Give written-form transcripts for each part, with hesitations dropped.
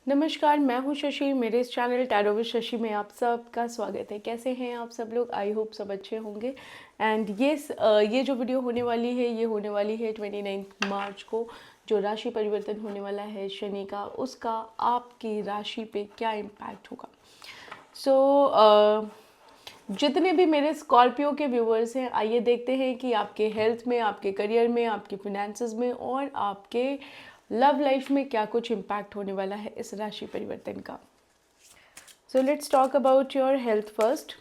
नमस्कार, मैं हूँ शशि। मेरे इस चैनल टैरो विद शशि में आप सबका स्वागत है। कैसे हैं आप सब लोग? आई होप सब अच्छे होंगे। एंड ये जो वीडियो होने वाली है ये होने वाली है 29 मार्च को। जो राशि परिवर्तन होने वाला है शनि का, उसका आपकी राशि पे क्या इम्पैक्ट होगा। जितने भी मेरे स्कॉर्पियो के व्यूवर्स हैं, आइए देखते हैं कि आपके हेल्थ में, आपके करियर में, आपके फिनेंसेस में और आपके लव लाइफ में क्या कुछ इम्पैक्ट होने वाला है इस राशि परिवर्तन का। So let's talk about your health first.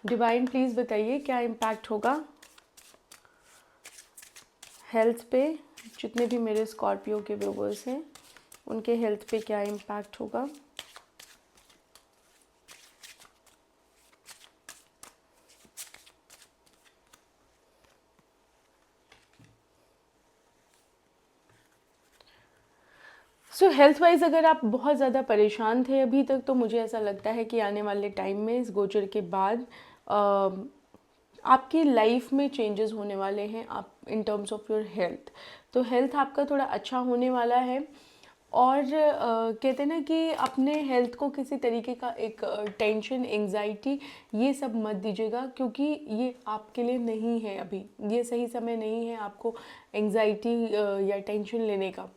Divine please बताइए क्या इम्पैक्ट होगा हेल्थ पे। जितने भी मेरे स्कॉर्पियो के व्यूवर्स हैं उनके हेल्थ पे क्या इम्पैक्ट होगा। हेल्थ वाइज अगर आप बहुत ज़्यादा परेशान थे अभी तक, तो मुझे ऐसा लगता है कि आने वाले टाइम में इस गोचर के बाद आपकी लाइफ में चेंजेस होने वाले हैं आप in terms of your health. तो हेल्थ आपका थोड़ा अच्छा होने वाला है। और कहते हैं ना कि अपने हेल्थ को किसी तरीके का एक टेंशन, एंजाइटी ये सब मत दीजिएगा, क्योंकि ये आपके लिए नहीं है। अभी ये सही समय नहीं है आपको एंजाइटी या टेंशन लेने का,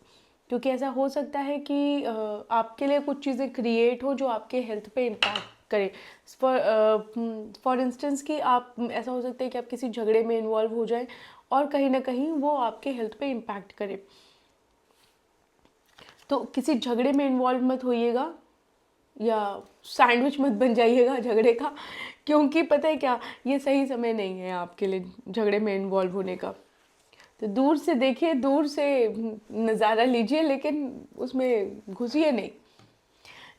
क्योंकि ऐसा हो सकता है कि आपके लिए कुछ चीज़ें क्रिएट हो जो आपके हेल्थ पे इम्पैक्ट करे। फॉर इंस्टेंस कि आप, ऐसा हो सकता है कि आप किसी झगड़े में इन्वॉल्व हो जाएं और कहीं ना कहीं वो आपके हेल्थ पे इम्पैक्ट करे। तो किसी झगड़े में इन्वॉल्व मत होइएगा या सैंडविच मत बन जाइएगा झगड़े का, क्योंकि पता है क्या, ये सही समय नहीं है आपके लिए झगड़े में इन्वॉल्व होने का। तो दूर से देखिए, दूर से नज़ारा लीजिए, लेकिन उसमें घुसिए नहीं।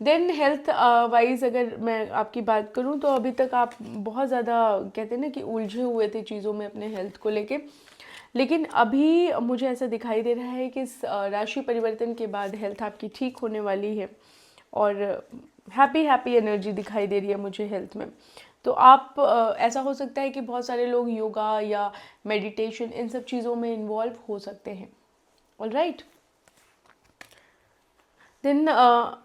देन हेल्थ वाइज अगर मैं आपकी बात करूं, तो अभी तक आप बहुत ज़्यादा कहते हैं ना कि उलझे हुए थे चीज़ों में अपने हेल्थ को लेके। लेकिन अभी मुझे ऐसा दिखाई दे रहा है कि इस राशि परिवर्तन के बाद हेल्थ आपकी ठीक होने वाली है और हैप्पी हैप्पी एनर्जी दिखाई दे रही है मुझे हेल्थ में। तो आप ऐसा हो सकता है कि बहुत सारे लोग योगा या मेडिटेशन इन सब चीज़ों में इन्वॉल्व हो सकते हैं। All right. देन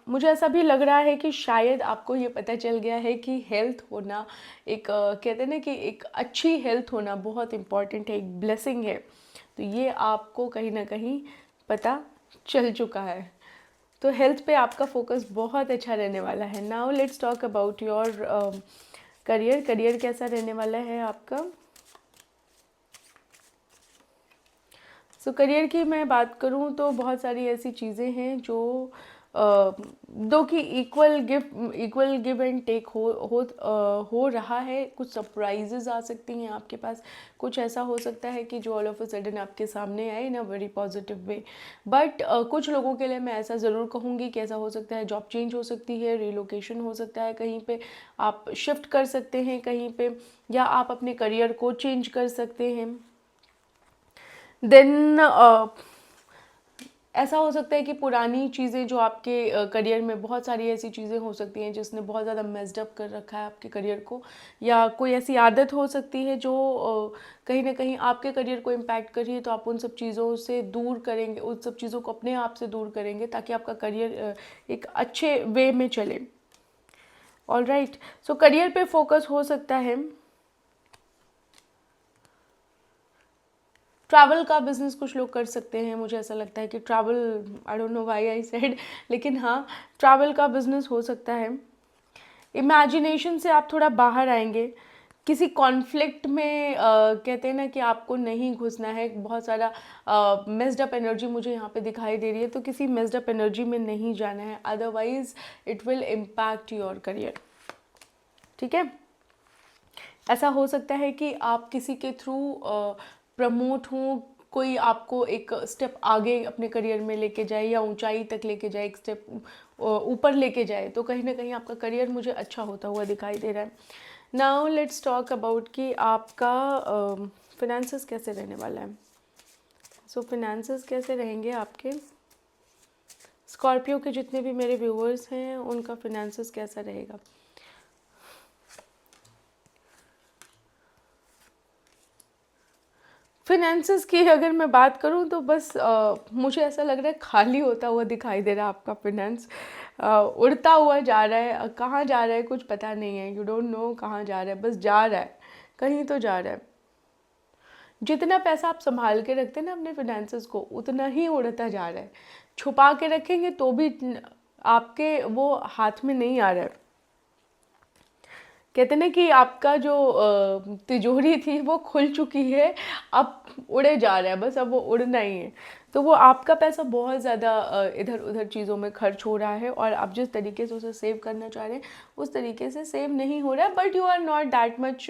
मुझे ऐसा भी लग रहा है कि शायद आपको ये पता चल गया है कि हेल्थ होना एक कहते हैं ना कि एक अच्छी हेल्थ होना बहुत इम्पॉर्टेंट है, एक ब्लेसिंग है। तो ये आपको कहीं ना कहीं पता चल चुका है। तो हेल्थ पे आपका फोकस बहुत अच्छा रहने वाला है। Now let's talk about your career. Career कैसा रहने वाला है आपका। करियर की मैं बात करूं तो बहुत सारी ऐसी चीज़ें हैं जो दो की इक्वल गिव एंड टेक हो रहा है। कुछ सरप्राइजेज आ सकती हैं आपके पास। कुछ ऐसा हो सकता है कि जो ऑल ऑफ अ सडन आपके सामने आए in a very positive way. But कुछ लोगों के लिए मैं ऐसा ज़रूर कहूँगी कि ऐसा हो सकता है जॉब चेंज हो सकती है, रिलोकेशन हो सकता है, कहीं पे आप शिफ्ट कर सकते हैं कहीं पे, या आप अपने करियर को चेंज कर सकते हैं। देन ऐसा हो सकता है कि पुरानी चीज़ें जो आपके करियर में, बहुत सारी ऐसी चीज़ें हो सकती हैं जिसने बहुत ज़्यादा मेस्ड अप कर रखा है आपके करियर को, या कोई ऐसी आदत हो सकती है जो कहीं ना कहीं आपके करियर को इम्पैक्ट कर रही है। तो आप उन सब चीज़ों से दूर करेंगे, उन सब चीज़ों को अपने आप से दूर करेंगे ताकि आपका करियर एक अच्छे वे में चले। All right. करियर पे फोकस हो सकता है। ट्रैवल का बिजनेस कुछ लोग कर सकते हैं। मुझे ऐसा लगता है कि travel, I don't know why I said, लेकिन हाँ, ट्रैवल का बिजनेस हो सकता है। इमेजिनेशन से आप थोड़ा बाहर आएंगे। किसी कॉन्फ्लिक्ट में कहते हैं ना कि आपको नहीं घुसना है। बहुत सारा मेस्ड अप एनर्जी मुझे यहाँ पे दिखाई दे रही है, तो किसी मेस्ड अप एनर्जी में नहीं जाना है, otherwise it will impact your career. ठीक है। ऐसा हो सकता है कि आप किसी के थ्रू प्रमोट हों, कोई आपको एक स्टेप आगे अपने करियर में लेके जाए या ऊंचाई तक लेके जाए, एक स्टेप ऊपर लेके जाए। तो कहीं ना कहीं आपका करियर मुझे अच्छा होता हुआ दिखाई दे रहा है। नाउ लेट्स टॉक अबाउट कि आपका फिनेंसेस कैसे रहने वाला है। फिनेंसेस कैसे रहेंगे आपके स्कॉर्पियो के जितने भी मेरे व्यूअर्स हैं, उनका फिनेंसेस कैसा रहेगा। फिनेंसेस की अगर मैं बात करूं तो बस मुझे ऐसा लग रहा है खाली होता हुआ दिखाई दे रहा है आपका फिनेंस। उड़ता हुआ जा रहा है, कहाँ जा रहा है कुछ पता नहीं है, यू डोंट नो कहाँ जा रहा है, बस जा रहा है, कहीं तो जा रहा है। जितना पैसा आप संभाल के रखते हैं ना अपने फिनेंसेस को, उतना ही उड़ता जा रहा है। छुपा के रखेंगे तो भी आपके वो हाथ में नहीं आ रहा है। कहते ना कि आपका जो तिजोरी थी वो खुल चुकी है, अब उड़े जा रहा है, बस अब वो उड़ना ही है। तो वो आपका पैसा बहुत ज़्यादा इधर उधर चीज़ों में खर्च हो रहा है, और आप जिस तरीके से उसे सेव करना चाह रहे हैं उस तरीके से सेव नहीं हो रहा है। But you are not that much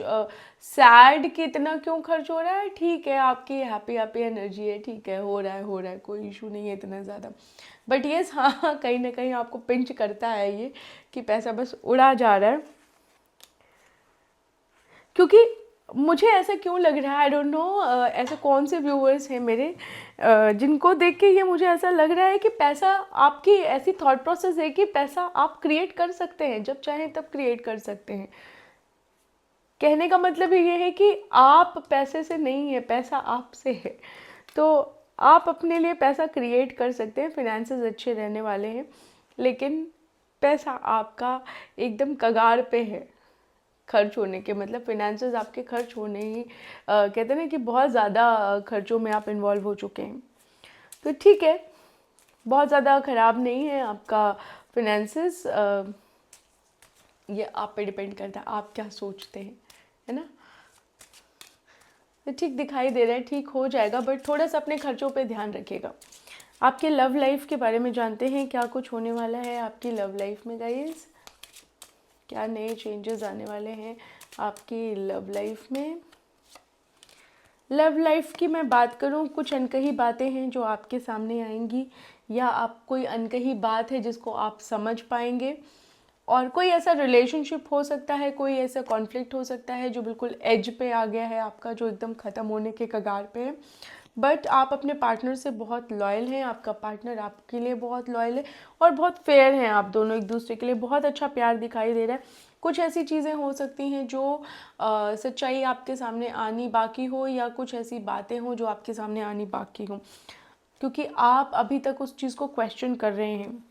sad कि इतना क्यों खर्च हो रहा है, ठीक है, आपकी हैप्पी हैप्पी एनर्जी है, ठीक है, हो रहा है, कोई इशू नहीं है इतना ज़्यादा। बट येस, हाँ, कहीं ना कहीं आपको पिंच करता है ये कि पैसा बस उड़ा जा रहा है। क्योंकि मुझे ऐसा क्यों लग रहा है, आई डोंट नो, ऐसे कौन से व्यूअर्स हैं मेरे जिनको देख के ये मुझे ऐसा लग रहा है कि पैसा, आपकी ऐसी थॉट प्रोसेस है कि पैसा आप क्रिएट कर सकते हैं, जब चाहें तब क्रिएट कर सकते हैं। कहने का मतलब ये है कि आप पैसे से नहीं है, पैसा आपसे है। तो आप अपने लिए पैसा क्रिएट कर सकते हैं, फिनेंसेस अच्छे रहने वाले हैं, लेकिन पैसा आपका एकदम कगार पे है खर्च होने के, मतलब फिनेंसेस आपके खर्च होने ही कहते हैं ना कि बहुत ज़्यादा खर्चों में आप इन्वॉल्व हो चुके हैं। तो ठीक है, बहुत ज़्यादा ख़राब नहीं है आपका फिनेंसेस, ये आप पे डिपेंड करता है आप क्या सोचते हैं, है ना। तो ठीक दिखाई दे रहा है, ठीक हो जाएगा, बट थोड़ा सा अपने खर्चों पे ध्यान रखिएगा। आपके लव लाइफ के बारे में जानते हैं, क्या कुछ होने वाला है आपकी लव लाइफ में गाइस, क्या नए चेंजेस आने वाले हैं आपकी लव लाइफ में। लव लाइफ की मैं बात करूं, कुछ अनकही बातें हैं जो आपके सामने आएंगी, या आप कोई अनकही बात है जिसको आप समझ पाएंगे, और कोई ऐसा रिलेशनशिप हो सकता है, कोई ऐसा कॉन्फ्लिक्ट हो सकता है जो बिल्कुल एज पे आ गया है आपका, जो एकदम ख़त्म होने के कगार पे है। बट आप अपने पार्टनर से बहुत लॉयल हैं, आपका पार्टनर आपके लिए बहुत लॉयल है, और बहुत फेयर हैं आप दोनों एक दूसरे के लिए, बहुत अच्छा प्यार दिखाई दे रहा है। कुछ ऐसी चीज़ें हो सकती हैं जो सच्चाई आपके सामने आनी बाकी हो, या कुछ ऐसी बातें हो जो आपके सामने आनी बाकी हो, क्योंकि आप अभी तक उस चीज़ को क्वेश्चन कर रहे हैं।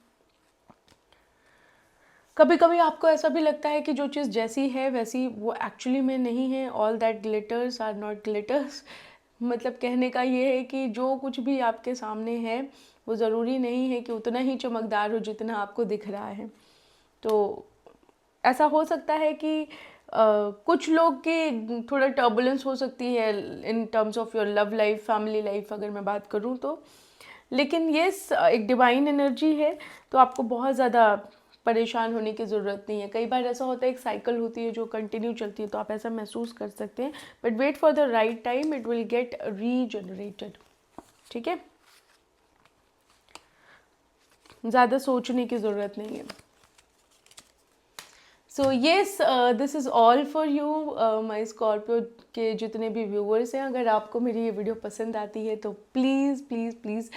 कभी कभी आपको ऐसा भी लगता है कि जो चीज़ जैसी है वैसी वो एक्चुअली में नहीं है। All that glitters are not glitters. मतलब कहने का ये है कि जो कुछ भी आपके सामने है वो ज़रूरी नहीं है कि उतना ही चमकदार हो जितना आपको दिख रहा है। तो ऐसा हो सकता है कि कुछ लोग की थोड़ा टर्बुलेंस हो सकती है in terms of your love life, family life अगर मैं बात करूँ तो। लेकिन ये एक डिवाइन एनर्जी है, तो आपको बहुत ज़्यादा परेशान होने की ज़रूरत नहीं है। कई बार ऐसा होता है, एक साइकिल होती है जो कंटिन्यू चलती है, तो आप ऐसा महसूस कर सकते हैं, but wait for the right time, it will get regenerated. ठीक है, ज़्यादा सोचने की ज़रूरत नहीं है। So yes, this is all for you my Scorpio के जितने भी व्यूअर्स हैं। अगर आपको मेरी ये वीडियो पसंद आती है तो प्लीज़ प्लीज़ प्लीज़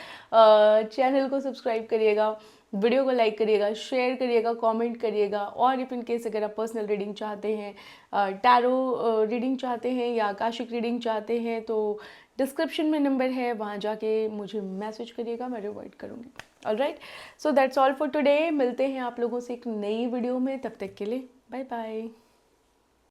चैनल को सब्सक्राइब करिएगा, वीडियो को लाइक करिएगा, शेयर करिएगा, कमेंट करिएगा। और इफ इन केस अगर आप पर्सनल रीडिंग चाहते हैं, टैरो रीडिंग चाहते हैं या आकाशिक रीडिंग चाहते हैं, तो डिस्क्रिप्शन में नंबर है, वहाँ जाके मुझे मैसेज करिएगा, मैं रिवाइड करूँगी। Alright, so that's all for today. मिलते हैं आप लोगों से एक नई वीडियो में, तब तक के लिए बाय बाय।